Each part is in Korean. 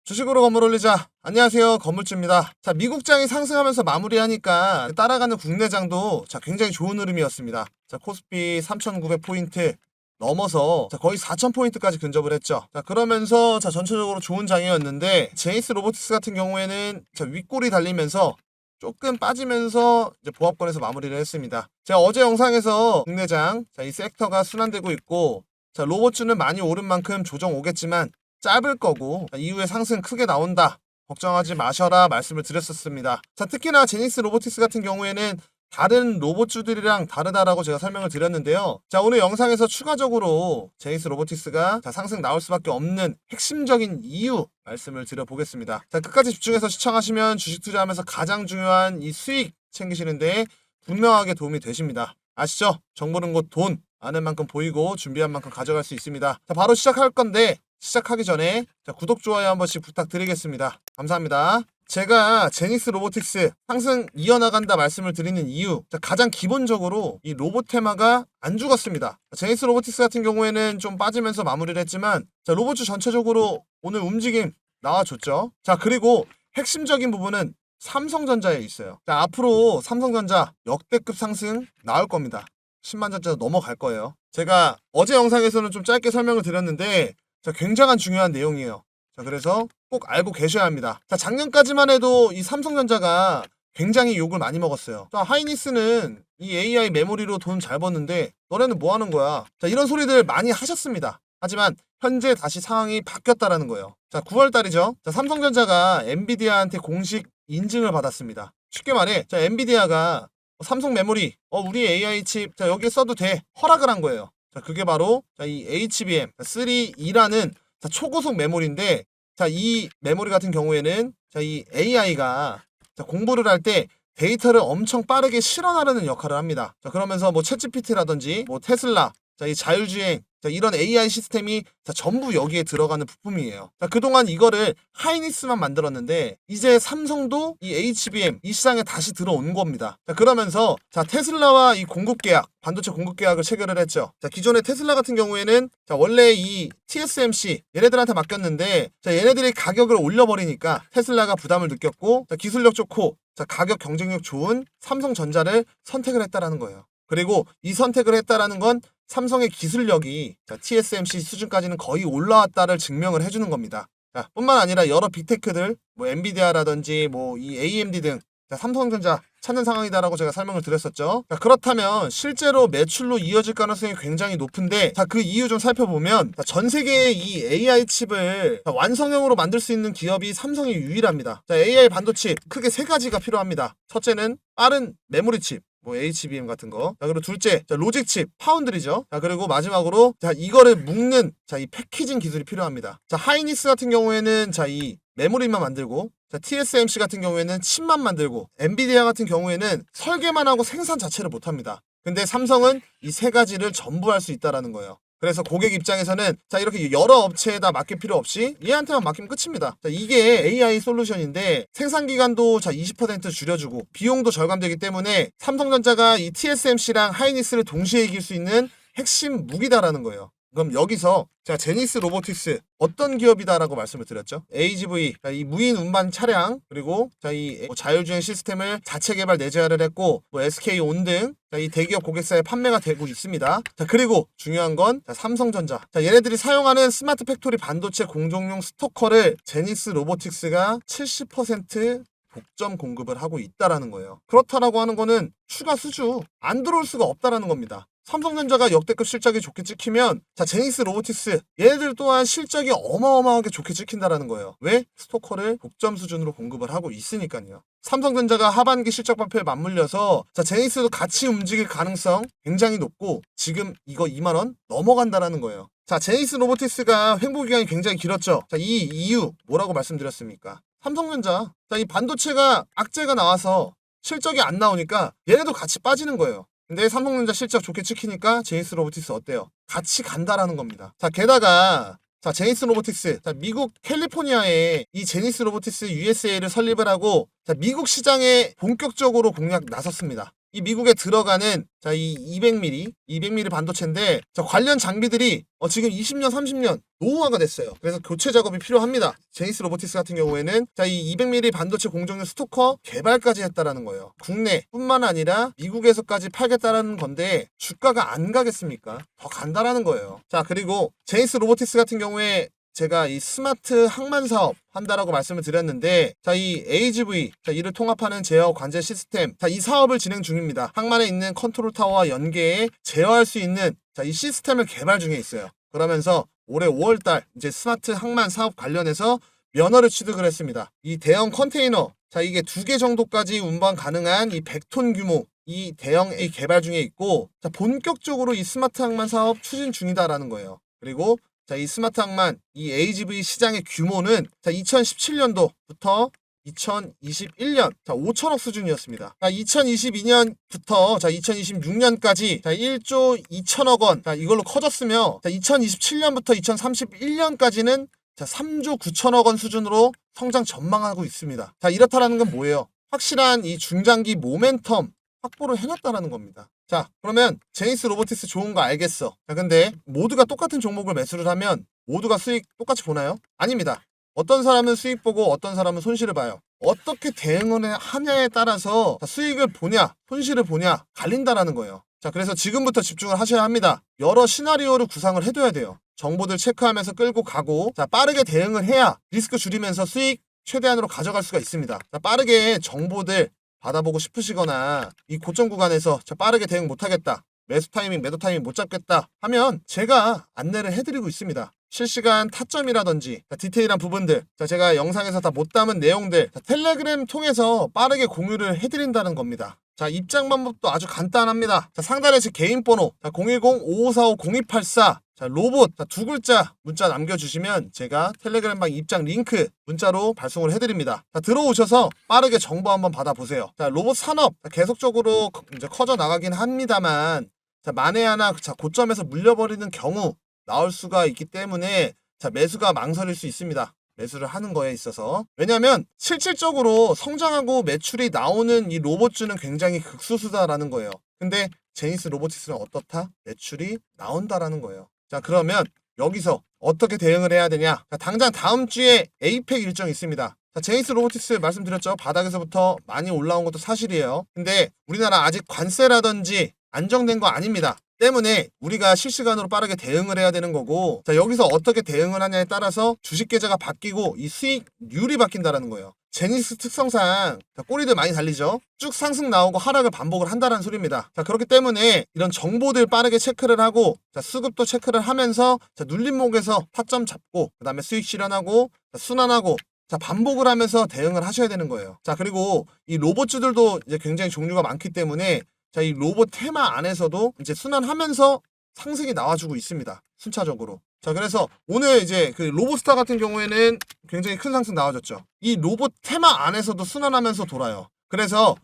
주식으로 건물 올리자. 안녕하세요, 건물주입니다. 자, 미국장이 상승하면서 마무리하니까 따라가는 국내장도 굉장히 좋은 흐름이었습니다. 자, 코스피 3,900포인트 넘어서 거의 4,000포인트까지 근접을 했죠. 자, 그러면서 전체적으로 좋은 장이었는데 제니스 로보틱스 같은 경우에는 윗골이 달리면서 조금 빠지면서 이제 보합권에서 마무리를 했습니다. 제가 어제 영상에서 국내장 이 섹터가 순환되고 있고, 로봇주는 많이 오른 만큼 조정 오겠지만 짧을 거고 이후에 상승 크게 나온다, 걱정하지 마셔라 말씀을 드렸었습니다. 특히나 제니스 로보틱스 같은 경우에는 다른 로봇주들이랑 다르다라고 제가 설명을 드렸는데요. 오늘 영상에서 추가적으로 제니스 로보틱스가 상승 나올 수밖에 없는 핵심적인 이유 말씀을 드려보겠습니다. 끝까지 집중해서 시청하시면 주식 투자하면서 가장 중요한 이 수익 챙기시는데 분명하게 도움이 되십니다. 아시죠? 정보는 곧 돈, 아는 만큼 보이고 준비한 만큼 가져갈 수 있습니다. 바로 시작할 건데 시작하기 전에 구독, 좋아요 한 번씩 부탁드리겠습니다. 감사합니다. 제가 제니스 로보틱스 상승 이어나간다 말씀을 드리는 이유, 가장 기본적으로 이 로봇 테마가 안 죽었습니다. 제니스 로보틱스 같은 경우에는 좀 빠지면서 마무리를 했지만 로봇주 전체적으로 오늘 움직임 나와줬죠. 그리고 핵심적인 부분은 삼성전자에 있어요. 앞으로 삼성전자 역대급 상승 나올 겁니다. 10만 전자 넘어갈 거예요. 제가 어제 영상에서는 좀 짧게 설명을 드렸는데 굉장한 중요한 내용이에요. 그래서 꼭 알고 계셔야 합니다. 작년까지만 해도 이 삼성전자가 굉장히 욕을 많이 먹었어요. 하이닉스는 이 AI 메모리로 돈 잘 버는데 너네는 뭐 하는 거야? 이런 소리들 많이 하셨습니다. 하지만 현재 다시 상황이 바뀌었다라는 거예요. 9월 달이죠. 삼성전자가 엔비디아한테 공식 인증을 받았습니다. 쉽게 말해 엔비디아가 삼성 메모리, 우리 AI 칩 여기에 써도 돼, 허락을 한 거예요. 그게 바로 이 HBM3E라는 초고속 메모리인데, 이 메모리 같은 경우에는 이 AI가 공부를 할 때 데이터를 엄청 빠르게 실어나르는 역할을 합니다. 그러면서 뭐 챗GPT라든지 뭐 테슬라, 이 자율주행, 이런 AI 시스템이 전부 여기에 들어가는 부품이에요. 그동안 이거를 하이닉스만 만들었는데 이제 삼성도 이 HBM 이 시장에 다시 들어온 겁니다. 그러면서 테슬라와 이 공급 계약, 반도체 공급 계약을 체결을 했죠. 기존의 테슬라 같은 경우에는 원래 이 TSMC 얘네들한테 맡겼는데 얘네들이 가격을 올려버리니까 테슬라가 부담을 느꼈고 기술력 좋고 가격 경쟁력 좋은 삼성전자를 선택을 했다라는 거예요. 그리고 이 선택을 했다라는 건 삼성의 기술력이 TSMC 수준까지는 거의 올라왔다를 증명을 해주는 겁니다. 뿐만 아니라 여러 빅테크들, 뭐 엔비디아라든지 뭐 이 AMD 등 삼성전자 찾는 상황이다라고 제가 설명을 드렸었죠. 그렇다면 실제로 매출로 이어질 가능성이 굉장히 높은데 그 이유 좀 살펴보면 전 세계의 이 AI 칩을 완성형으로 만들 수 있는 기업이 삼성이 유일합니다. AI 반도체 크게 세 가지가 필요합니다. 첫째는 빠른 메모리 칩, 뭐 HBM 같은 거. 그리고 둘째, 로직 칩, 파운드리죠. 그리고 마지막으로 이거를 묶는 이 패키징 기술이 필요합니다. 하이닉스 같은 경우에는 이 메모리만 만들고, TSMC 같은 경우에는 칩만 만들고, 엔비디아 같은 경우에는 설계만 하고 생산 자체를 못 합니다. 근데 삼성은 이 세 가지를 전부 할 수 있다라는 거예요. 그래서 고객 입장에서는 이렇게 여러 업체에다 맡길 필요 없이 얘한테만 맡기면 끝입니다. 이게 AI 솔루션인데 생산 기간도 20% 줄여주고 비용도 절감되기 때문에 삼성전자가 이 TSMC랑 하이닉스를 동시에 이길 수 있는 핵심 무기다라는 거예요. 그럼 여기서 제니스 로보틱스 어떤 기업이다라고 말씀을 드렸죠. AGV, 이 무인 운반 차량, 그리고 이 자율주행 시스템을 자체 개발 내재화를 했고, 뭐 SK온 등 이 대기업 고객사에 판매가 되고 있습니다. 그리고 중요한 건 삼성전자. 얘네들이 사용하는 스마트 팩토리 반도체 공정용 스토커를 제니스 로보틱스가 70% 독점 공급을 하고 있다라는 거예요. 그렇다라고 하는 거는 추가 수주 안 들어올 수가 없다라는 겁니다. 삼성전자가 역대급 실적이 좋게 찍히면 제니스 로보틱스 얘네들 또한 실적이 어마어마하게 좋게 찍힌다라는 거예요. 왜? 스토커를 독점 수준으로 공급을 하고 있으니까요. 삼성전자가 하반기 실적 발표에 맞물려서 제니스도 같이 움직일 가능성 굉장히 높고 지금 이거 2만원 넘어간다라는 거예요. 제니스 로보틱스가 횡보 기간이 굉장히 길었죠. 이 이유 뭐라고 말씀드렸습니까? 삼성전자, 이 반도체가 악재가 나와서 실적이 안 나오니까 얘네도 같이 빠지는 거예요. 근데 삼성전자 실적 좋게 찍히니까 제니스 로보틱스 어때요? 같이 간다라는 겁니다. 게다가 제니스 로보틱스, 미국 캘리포니아에 이 제니스 로보틱스 USA를 설립을 하고 미국 시장에 본격적으로 공략 나섰습니다. 이 미국에 들어가는 자, 이 200mm 반도체인데 자, 관련 장비들이 지금 20년, 30년 노후화가 됐어요. 그래서 교체 작업이 필요합니다. 제니스 로보틱스 같은 경우에는 자, 이 200mm 반도체 공정용 스토커 개발까지 했다라는 거예요. 국내뿐만 아니라 미국에서까지 팔겠다라는 건데 주가가 안 가겠습니까? 더 간다라는 거예요. 자, 그리고 제니스 로보틱스 같은 경우에 제가 이 스마트 항만 사업 한다라고 말씀을 드렸는데 자, 이 AGV 자, 이를 통합하는 제어 관제 시스템 자, 이 사업을 진행 중입니다. 항만에 있는 컨트롤 타워와 연계해 제어할 수 있는 자, 이 시스템을 개발 중에 있어요. 그러면서 올해 5월달 이제 스마트 항만 사업 관련해서 면허를 취득을 했습니다. 이 대형 컨테이너 자, 이게 2개 정도까지 운반 가능한 이 100톤 규모 이 대형의 개발 중에 있고 자, 본격적으로 이 스마트 항만 사업 추진 중이다라는 거예요. 그리고 자, 이 스마트 항만, 이 AGV 시장의 규모는 자, 2017년도부터 2021년 자, 5천억 수준이었습니다. 자, 2022년부터 자, 2026년까지 자, 1조 2천억 원 자, 이걸로 커졌으며 자, 2027년부터 2031년까지는 자, 3조 9천억 원 수준으로 성장 전망하고 있습니다. 자, 이렇다라는 건 뭐예요? 확실한 이 중장기 모멘텀 확보를 해놨다라는 겁니다. 자, 그러면 제니스 로보틱스 좋은 거 알겠어. 자, 근데 모두가 똑같은 종목을 매수를 하면 모두가 수익 똑같이 보나요? 아닙니다. 어떤 사람은 수익 보고 어떤 사람은 손실을 봐요. 어떻게 대응을 하냐에 따라서 수익을 보냐, 손실을 보냐 갈린다라는 거예요. 자, 그래서 지금부터 집중을 하셔야 합니다. 여러 시나리오를 구상을 해둬야 돼요. 정보들 체크하면서 끌고 가고 자, 빠르게 대응을 해야 리스크 줄이면서 수익 최대한으로 가져갈 수가 있습니다. 자, 빠르게 정보들 받아보고 싶으시거나 이 고점 구간에서 빠르게 대응 못하겠다, 매수 타이밍, 매도 타이밍 못 잡겠다 하면 제가 안내를 해드리고 있습니다. 실시간 타점이라든지 디테일한 부분들 제가 영상에서 다 못 담은 내용들 텔레그램 통해서 빠르게 공유를 해드린다는 겁니다. 자, 입장 방법도 아주 간단합니다. 자, 상단에 제 개인 번호 010-5545-0284 자, 로봇 두 글자 문자 남겨주시면 제가 텔레그램방 입장 링크 문자로 발송을 해드립니다. 자, 들어오셔서 빠르게 정보 한번 받아보세요. 자, 로봇 산업 계속적으로 이제 커져 나가긴 합니다만 자, 만에 하나 자, 고점에서 물려버리는 경우 나올 수가 있기 때문에 자, 매수가 망설일 수 있습니다. 매수를 하는 거에 있어서. 왜냐하면 실질적으로 성장하고 매출이 나오는 이 로봇주는 굉장히 극소수다라는 거예요. 근데 제니스 로보틱스는 어떻다? 매출이 나온다라는 거예요. 자, 그러면 여기서 어떻게 대응을 해야 되냐? 자, 당장 다음 주에 에이펙 일정이 있습니다. 자, 제니스 로보틱스 말씀드렸죠. 바닥에서부터 많이 올라온 것도 사실이에요. 근데 우리나라 아직 관세라든지 안정된 거 아닙니다. 때문에 우리가 실시간으로 빠르게 대응을 해야 되는 거고 자, 여기서 어떻게 대응을 하냐에 따라서 주식 계좌가 바뀌고 이 수익률이 바뀐다는 거예요. 제니스 특성상 자, 꼬리들 많이 달리죠. 쭉 상승 나오고 하락을 반복을 한다는 소리입니다. 자, 그렇기 때문에 이런 정보들 빠르게 체크를 하고 자, 수급도 체크를 하면서 자, 눌림목에서 타점 잡고 그 다음에 수익 실현하고 자, 순환하고 자, 반복을 하면서 대응을 하셔야 되는 거예요. 자, 그리고 이 로봇주들도 이제 굉장히 종류가 많기 때문에 자, 이 로봇 테마 안에서도 이제 순환하면서 상승이 나와주고 있습니다. 순차적으로. 자, 그래서 오늘 이제 그 로봇스타 같은 경우에는 굉장히 큰 상승 나와줬죠. 이 로봇 테마 안에서도 순환하면서 돌아요. 그래서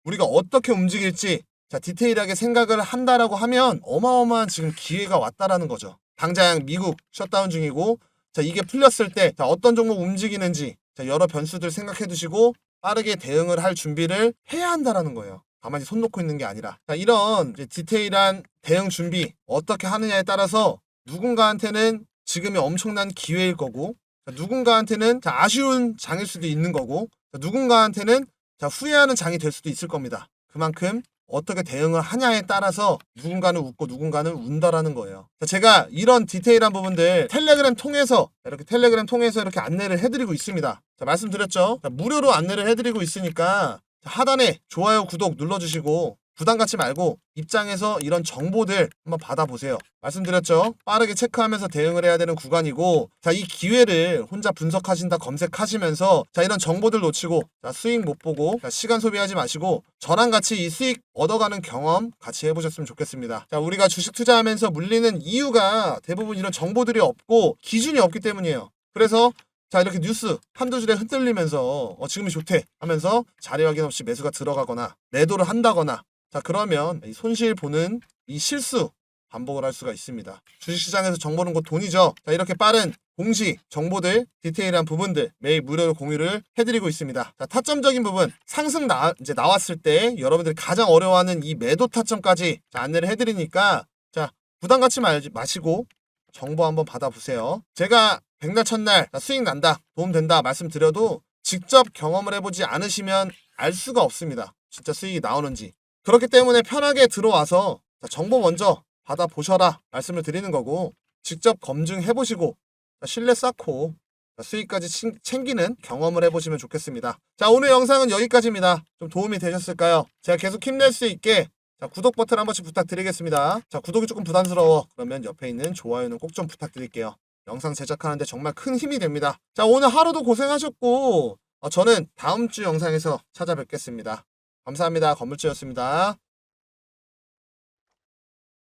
우리가 어떻게 움직일지 자, 디테일하게 생각을 한다라고 하면 어마어마한 지금 기회가 왔다라는 거죠. 당장 미국 셧다운 중이고 자, 이게 풀렸을 때 자, 어떤 종목 움직이는지 자, 여러 변수들 생각해 두시고 빠르게 대응을 할 준비를 해야 한다라는 거예요. 가만히 손 놓고 있는 게 아니라 자, 이런 디테일한 대응 준비 어떻게 하느냐에 따라서 누군가한테는 지금이 엄청난 기회일 거고 자, 누군가한테는 자, 아쉬운 장일 수도 있는 거고 자, 누군가한테는 자, 후회하는 장이 될 수도 있을 겁니다. 그만큼 어떻게 대응을 하냐에 따라서 누군가는 웃고 누군가는 운다라는 거예요. 자, 제가 이런 디테일한 부분들 텔레그램 통해서 이렇게 안내를 해드리고 있습니다. 자, 말씀드렸죠. 자, 무료로 안내를 해드리고 있으니까 하단에 좋아요, 구독 눌러주시고 부담 갖지 말고 입장에서 이런 정보들 한번 받아보세요. 말씀드렸죠. 빠르게 체크하면서 대응을 해야 되는 구간이고 자, 이 기회를 혼자 분석하신다 검색하시면서 자, 이런 정보들 놓치고 자, 수익 못 보고 자, 시간 소비하지 마시고 저랑 같이 이 수익 얻어가는 경험 같이 해보셨으면 좋겠습니다. 자, 우리가 주식 투자하면서 물리는 이유가 대부분 이런 정보들이 없고 기준이 없기 때문이에요. 그래서 자, 이렇게 뉴스 한두 줄에 흔들리면서 지금이 좋대 하면서 자리 확인 없이 매수가 들어가거나 매도를 한다거나 자, 그러면 이 손실 보는 이 실수 반복을 할 수가 있습니다. 주식시장에서 정보는 곧 돈이죠. 자, 이렇게 빠른 공시, 정보들, 디테일한 부분들 매일 무료로 공유를 해드리고 있습니다. 자, 타점적인 부분, 상승 이제 나왔을 때 여러분들이 가장 어려워하는 이 매도 타점까지 안내를 해드리니까 자, 부담 갖지 마시고 정보 한번 받아보세요. 제가 백날 첫날 수익 난다, 도움 된다 말씀드려도 직접 경험을 해보지 않으시면 알 수가 없습니다. 진짜 수익이 나오는지. 그렇기 때문에 편하게 들어와서 정보 먼저 받아보셔라 말씀을 드리는 거고, 직접 검증해보시고 신뢰 쌓고 수익까지 챙기는 경험을 해보시면 좋겠습니다. 자, 오늘 영상은 여기까지입니다. 좀 도움이 되셨을까요? 제가 계속 힘낼 수 있게 구독 버튼 한 번씩 부탁드리겠습니다. 자, 구독이 조금 부담스러워 그러면 옆에 있는 좋아요는 꼭 좀 부탁드릴게요. 영상 제작하는데 정말 큰 힘이 됩니다. 자, 오늘 하루도 고생하셨고 저는 다음 주 영상에서 찾아뵙겠습니다. 감사합니다. 건물주였습니다.